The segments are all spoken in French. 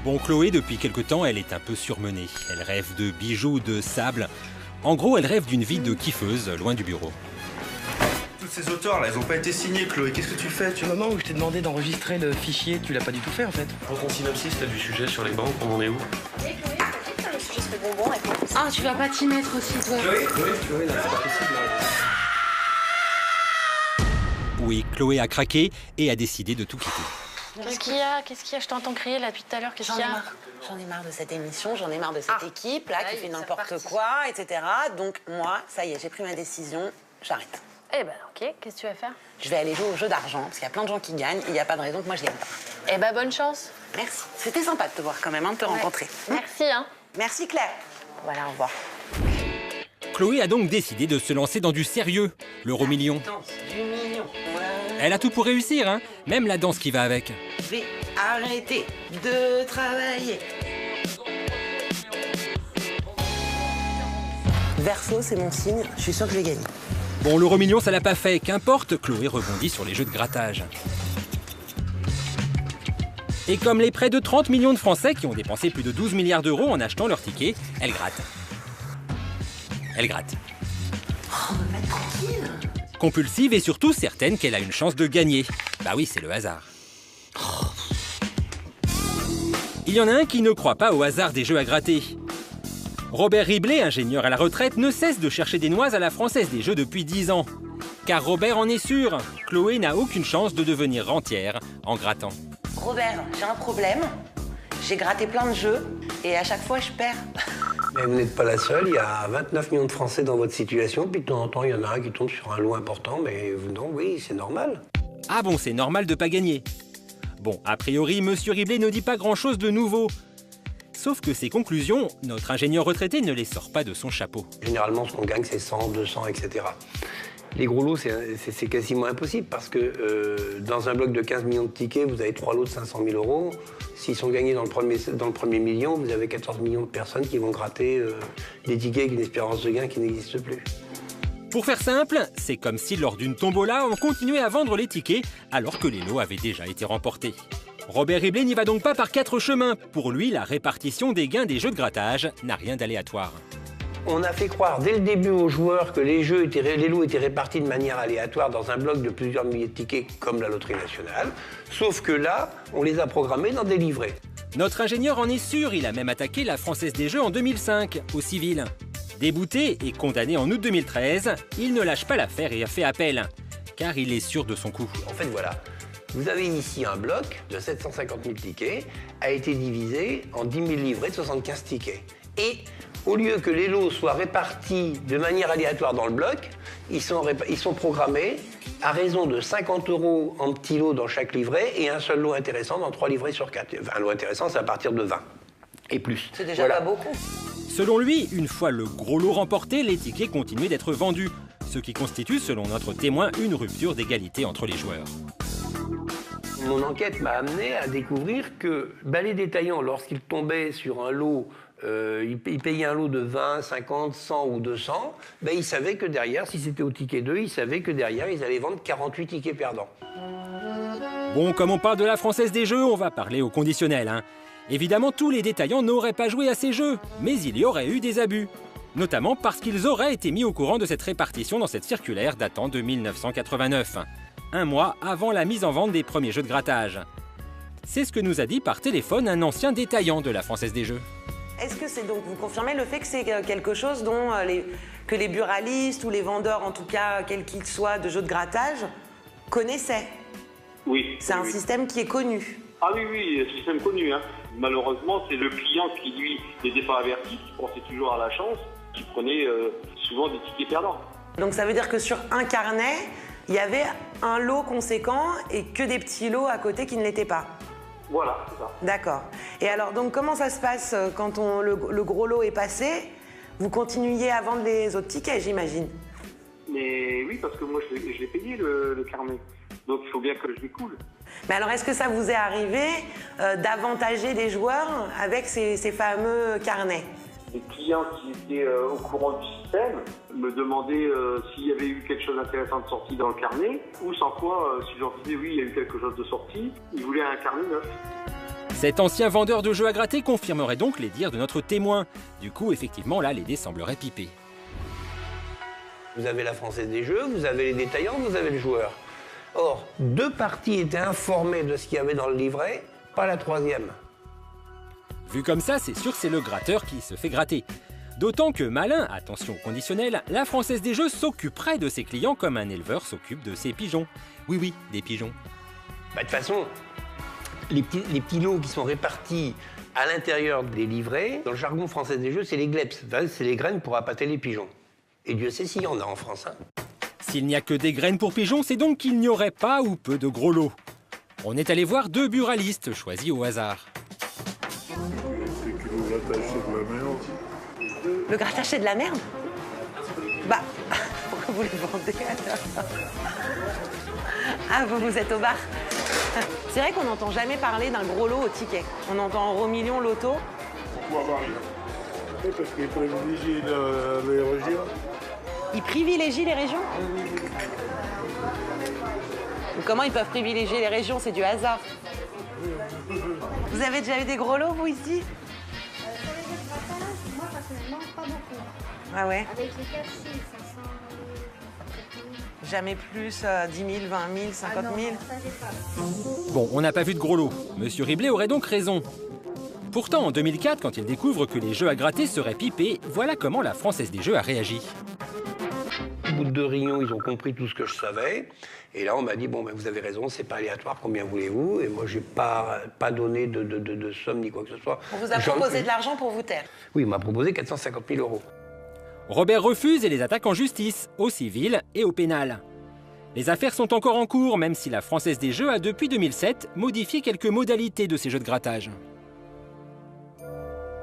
Bon, Chloé, depuis quelque temps, elle est un peu surmenée. Elle rêve de bijoux, de sable. En gros, elle rêve d'une vie de kiffeuse, loin du bureau. Toutes ces auteurs là, elles ont pas été signées, Chloé. Qu'est-ce que tu fais? Au moment où je t'ai demandé d'enregistrer le fichier, tu l'as pas du tout fait en fait. Prends ton synopsis là, du sujet sur les banques, on en est où? Ah, tu vas pas t'y mettre aussi, toi. Chloé, non, c'est pas possible. Oui, Chloé a craqué et a décidé de tout quitter. Qu'est-ce qu'il y a? Je t'entends crier là depuis tout à l'heure. Qu'est-ce qu'il y a? J'en ai marre de cette émission, j'en ai marre de cette équipe là qui fait n'importe parti. quoi, etc. Donc moi, ça y est, j'ai pris ma décision, j'arrête. Eh ben, ok. Qu'est-ce que tu vas faire? Je vais aller jouer au jeu d'argent, parce qu'il y a plein de gens qui gagnent, et il n'y a pas de raison que moi je gagne pas. Eh ben, bonne chance. Merci. C'était sympa de te voir quand même, de te rencontrer. Merci, hein. Merci Claire. Voilà, au revoir. Chloé a donc décidé de se lancer dans du sérieux, l'euro million. Danse du million. Elle a tout pour réussir, hein, même la danse qui va avec. Je vais arrêter de travailler. Verseau, c'est mon signe, je suis sûre que je vais gagner. Bon, l'euro million, ça l'a pas fait. Qu'importe, Chloé rebondit sur les jeux de grattage. Et comme les près de 30 millions de Français qui ont dépensé plus de 12 milliards d'euros en achetant leurs tickets, elle gratte. Elle gratte. Oh, me mettre tranquille. Compulsive et surtout certaine qu'elle a une chance de gagner. Bah oui, c'est le hasard. Il y en a un qui ne croit pas au hasard des jeux à gratter. Robert Riblet, ingénieur à la retraite, ne cesse de chercher des noises à la Française des Jeux depuis 10 ans. Car Robert en est sûr, Chloé n'a aucune chance de devenir rentière en grattant. Robert, j'ai un problème. J'ai gratté plein de jeux et à chaque fois je perds. Mais vous n'êtes pas la seule, il y a 29 millions de Français dans votre situation, puis de temps en temps, il y en a un qui tombe sur un lot important, mais non, oui, c'est normal. Ah bon, c'est normal de pas gagner. Bon, a priori, Monsieur Riblet ne dit pas grand-chose de nouveau. Sauf que ses conclusions, notre ingénieur retraité ne les sort pas de son chapeau. Généralement, ce qu'on gagne, c'est 100, 200, etc. Les gros lots, c'est quasiment impossible, parce que dans un bloc de 15 millions de tickets, vous avez 3 lots de 500 000 euros. S'ils sont gagnés dans le premier million, vous avez 14 millions de personnes qui vont gratter des tickets avec une espérance de gain qui n'existe plus. Pour faire simple, c'est comme si lors d'une tombola, on continuait à vendre les tickets alors que les lots avaient déjà été remportés. Robert Riblet n'y va donc pas par 4 chemins. Pour lui, la répartition des gains des jeux de grattage n'a rien d'aléatoire. On a fait croire dès le début aux joueurs que les lots étaient répartis de manière aléatoire dans un bloc de plusieurs milliers de tickets comme la loterie nationale. Sauf que là, on les a programmés dans des livrets. Notre ingénieur en est sûr, il a même attaqué la Française des Jeux en 2005, au civil. Débouté et condamné en août 2013, il ne lâche pas l'affaire et a fait appel, car il est sûr de son coup. En fait, voilà. Vous avez ici un bloc de 750 000 tickets, a été divisé en 10 000 livrets de 75 tickets. Et au lieu que les lots soient répartis de manière aléatoire dans le bloc, ils sont programmés à raison de 50 € en petits lots dans chaque livret et un seul lot intéressant dans 3 livrets sur 4. Enfin, un lot intéressant, c'est à partir de 20 et plus. C'est déjà pas beaucoup. Selon lui, une fois le gros lot remporté, les tickets continuaient d'être vendus, ce qui constitue, selon notre témoin, une rupture d'égalité entre les joueurs. Mon enquête m'a amené à découvrir que les détaillants, lorsqu'ils tombaient sur un lot, ils payaient un lot de 20, 50, 100 ou 200, ils savaient que derrière, si c'était au ticket 2, ils savaient que derrière, ils allaient vendre 48 tickets perdants. Bon, comme on parle de la Française des Jeux, on va parler au conditionnel, hein. Évidemment, tous les détaillants n'auraient pas joué à ces jeux, mais il y aurait eu des abus. Notamment parce qu'ils auraient été mis au courant de cette répartition dans cette circulaire datant de 1989. Un mois avant la mise en vente des premiers jeux de grattage. C'est ce que nous a dit par téléphone un ancien détaillant de la Française des Jeux. Est-ce que c'est donc, vous confirmez le fait que c'est quelque chose dont que les buralistes ou les vendeurs, en tout cas, quels qu'ils soient, de jeux de grattage, connaissaient? Oui. C'est un système qui est connu. Ah oui, un système connu. Hein. Malheureusement, c'est le client qui, lui, n'était pas averti, qui pensait toujours à la chance, qui prenait souvent des tickets perdants. Donc ça veut dire que sur un carnet, il y avait un lot conséquent et que des petits lots à côté qui ne l'étaient pas. Voilà, c'est ça. D'accord. Et alors, donc, comment ça se passe quand le gros lot est passé? Vous continuiez à vendre les autres tickets, j'imagine? Mais oui, parce que moi, je l'ai payé, le carnet. Donc, il faut bien que je l'écoule. Mais alors, est-ce que ça vous est arrivé d'avantager des joueurs avec ces fameux carnets? Les clients qui étaient au courant du système me demandaient s'il y avait eu quelque chose d'intéressant de sorti dans le carnet, ou sans quoi, si je leur disais oui, il y a eu quelque chose de sorti, ils voulaient un carnet neuf. Cet ancien vendeur de jeux à gratter confirmerait donc les dires de notre témoin. Du coup, effectivement, là, les dés sembleraient piper. Vous avez la Française des Jeux, vous avez les détaillants, vous avez le joueur. Or, 2 parties étaient informées de ce qu'il y avait dans le livret, pas la 3e. Vu comme ça, c'est sûr que c'est le gratteur qui se fait gratter. D'autant que malin, attention au conditionnel, la Française des Jeux s'occuperait de ses clients comme un éleveur s'occupe de ses pigeons. Oui, des pigeons. Bah, de toute façon, les petits lots qui sont répartis à l'intérieur des livrets, dans le jargon français des Jeux, c'est les gleps. C'est les graines pour appâter les pigeons. Et Dieu sait s'il y en a en France. Hein. S'il n'y a que des graines pour pigeons, c'est donc qu'il n'y aurait pas ou peu de gros lots. On est allé voir 2 buralistes choisis au hasard. Le grattage, c'est de la merde? Bah, pourquoi vous les vendez? Ah, vous êtes au bar? C'est vrai qu'on n'entend jamais parler d'un gros lot au ticket. On entend euro million, loto. Pourquoi varier? Parce qu'ils privilégient les régions. Ils privilégient les régions? Comment ils peuvent privilégier les régions? C'est du hasard. Vous avez déjà eu des gros lots, vous, ici? Moi, personnellement, pas beaucoup. Ah ouais? Avec les 4 chiffres, 500... Jamais plus 10 000, 20 000, 50 000? Ça, j'ai pas. Bon, on n'a pas vu de gros lots. Monsieur Riblet aurait donc raison. Pourtant, en 2004, quand il découvre que les jeux à gratter seraient pipés, voilà comment la Française des Jeux a réagi. Au bout de 2 réunions, ils ont compris tout ce que je savais. Et là, on m'a dit, bon, ben, vous avez raison, c'est pas aléatoire, combien voulez-vous? Et moi, j'ai pas donné de somme ni quoi que ce soit. On vous a proposé de l'argent pour vous taire? Oui, il m'a proposé 450 000 €. Robert refuse et les attaque en justice, au civil et au pénal. Les affaires sont encore en cours, même si la Française des Jeux a depuis 2007 modifié quelques modalités de ces jeux de grattage.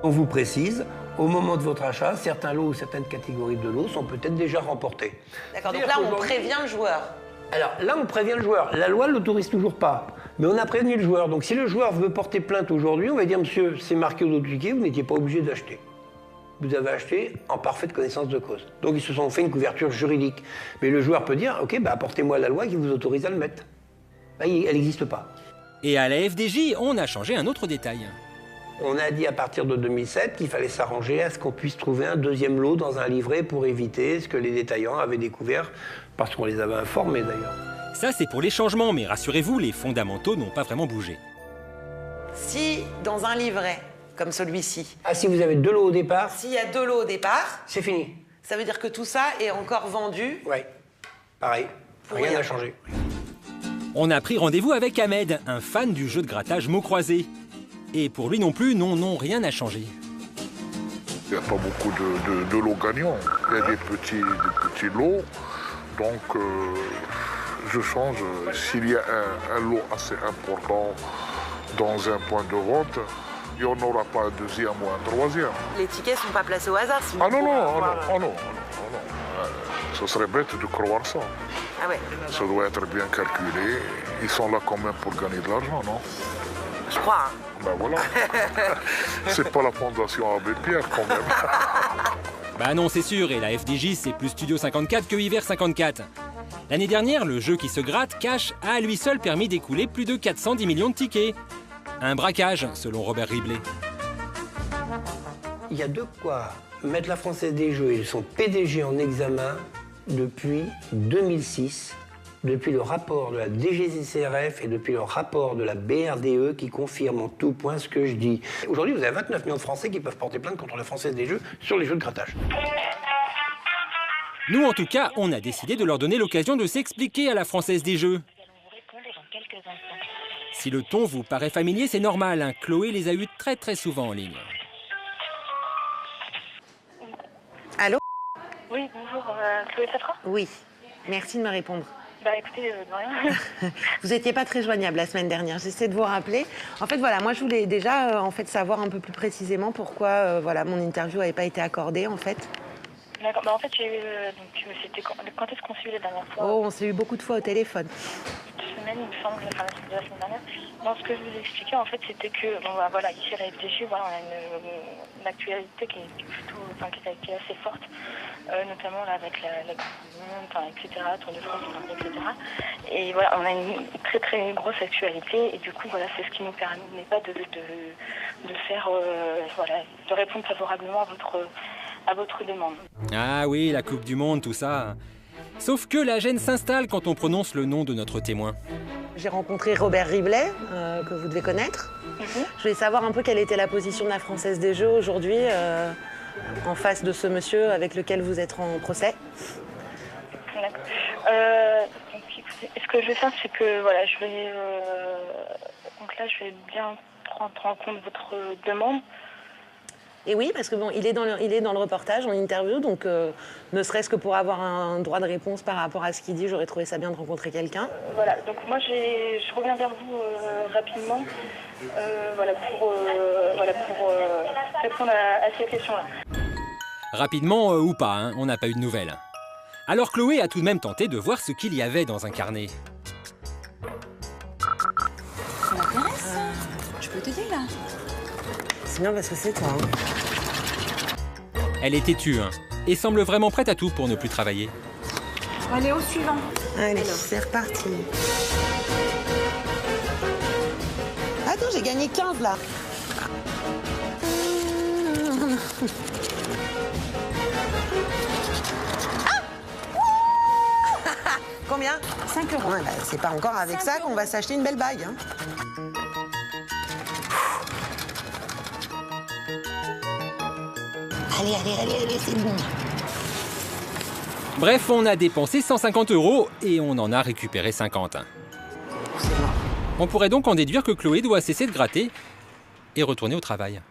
On vous précise, au moment de votre achat, certains lots ou certaines catégories de lots sont peut-être déjà remportés. D'accord, donc là, on prévient le joueur. Alors là, on prévient le joueur. La loi ne l'autorise toujours pas. Mais on a prévenu le joueur. Donc si le joueur veut porter plainte aujourd'hui, on va dire, monsieur, c'est marqué au dos du ticket, vous n'étiez pas obligé d'acheter. Vous avez acheté en parfaite connaissance de cause. Donc ils se sont fait une couverture juridique. Mais le joueur peut dire, ok, bah, apportez-moi la loi qui vous autorise à le mettre. Bah, elle n'existe pas. Et à la FDJ, on a changé un autre détail. On a dit à partir de 2007 qu'il fallait s'arranger à ce qu'on puisse trouver un 2e lot dans un livret pour éviter ce que les détaillants avaient découvert, parce qu'on les avait informés d'ailleurs. Ça, c'est pour les changements, mais rassurez-vous, les fondamentaux n'ont pas vraiment bougé. Si, dans un livret, comme celui-ci... Ah, si vous avez 2 lots au départ? S'il y a 2 lots au départ... C'est fini. Ça veut dire que tout ça est encore vendu? Oui, pareil, rien n'a changé. On a pris rendez-vous avec Ahmed, un fan du jeu de grattage mots croisés. Et pour lui non plus, non, rien n'a changé. Il n'y a pas beaucoup de lots gagnants. Il y a des petits lots. Donc, je change. S'il y a un lot assez important dans un point de vente, il n'y en aura pas un 2e ou un 3e. Les tickets ne sont pas placés au hasard, sinon... Ah non. Ce serait bête de croire ça. Ah ouais. Ça doit être bien calculé. Ils sont là quand même pour gagner de l'argent, non? Je crois, hein. Ben voilà. C'est pas la fondation Abbé Pierre, quand même. Bah non, c'est sûr, et la FDJ, c'est plus Studio 54 que Hiver 54. L'année dernière, le jeu qui se gratte, Cash, a à lui seul permis d'écouler plus de 410 millions de tickets. Un braquage, selon Robert Riblet. Il y a de quoi mettre la Française des Jeux et son PDG en examen depuis 2006, depuis le rapport de la DGCCRF et depuis le rapport de la BRDE qui confirme en tout point ce que je dis. Aujourd'hui, vous avez 29 millions de Français qui peuvent porter plainte contre la Française des Jeux sur les jeux de grattage. Nous, en tout cas, on a décidé de leur donner l'occasion de s'expliquer à la Française des Jeux. Si le ton vous paraît familier, c'est normal, hein. Chloé les a eus très souvent en ligne. Allô? Oui, bonjour, Chloé Satra? Oui, merci de me répondre. Bah écoutez, de rien. Vous n'étiez pas très joignable la semaine dernière, j'essaie de vous rappeler. En fait, voilà, moi je voulais déjà savoir un peu plus précisément pourquoi voilà, mon interview n'avait pas été accordée, en fait. D'accord. Bah, en fait, j'ai eu. Donc, c'était quand est-ce qu'on s'est eu la dernière fois? Oh, on s'est eu beaucoup de fois au téléphone. Une semaine, il me semble, enfin, la semaine dernière. Non, ce que je vous expliquais, en fait, c'était que, bon, bah, voilà, ici à la FDJ, voilà, on a une actualité qui est plutôt, enfin, qui est assez forte, notamment là, avec la Coupe du Monde, enfin, etc., Tour de France, etc. Et voilà, on a une très très grosse actualité, et du coup, voilà, c'est ce qui nous permet pas de faire, voilà, de répondre favorablement à votre demande. Ah oui, la Coupe du Monde, tout ça. Sauf que la gêne s'installe quand on prononce le nom de notre témoin. J'ai rencontré Robert Riblet, que vous devez connaître. Je voulais savoir un peu quelle était la position de la Française des Jeux aujourd'hui en face de ce monsieur avec lequel vous êtes en procès. D'accord. Donc, écoutez, ce que je vais faire, c'est que voilà, donc là, je vais bien prendre en compte votre demande. Et oui, parce que bon, il est dans le reportage, en interview, donc ne serait-ce que pour avoir un droit de réponse par rapport à ce qu'il dit, j'aurais trouvé ça bien de rencontrer quelqu'un. Voilà, donc moi je reviens vers vous rapidement, voilà, pour répondre à ces questions-là. Rapidement ou pas, hein, on n'a pas eu de nouvelles. Alors Chloé a tout de même tenté de voir ce qu'il y avait dans un carnet. Ça m'intéresse, ça. Je peux t'aider, là. C'est bien parce que c'est toi. Hein. Elle est têtue, hein, et semble vraiment prête à tout pour ne plus travailler. Allez, au suivant. Allez, c'est reparti. Attends, j'ai gagné 15 là. Combien? 5 €. Ouais, bah, c'est pas encore avec ça qu'on va s'acheter une belle bague. Hein. Allez, c'est bon. Bref, on a dépensé 150 € et on en a récupéré 50. On pourrait donc en déduire que Chloé doit cesser de gratter et retourner au travail.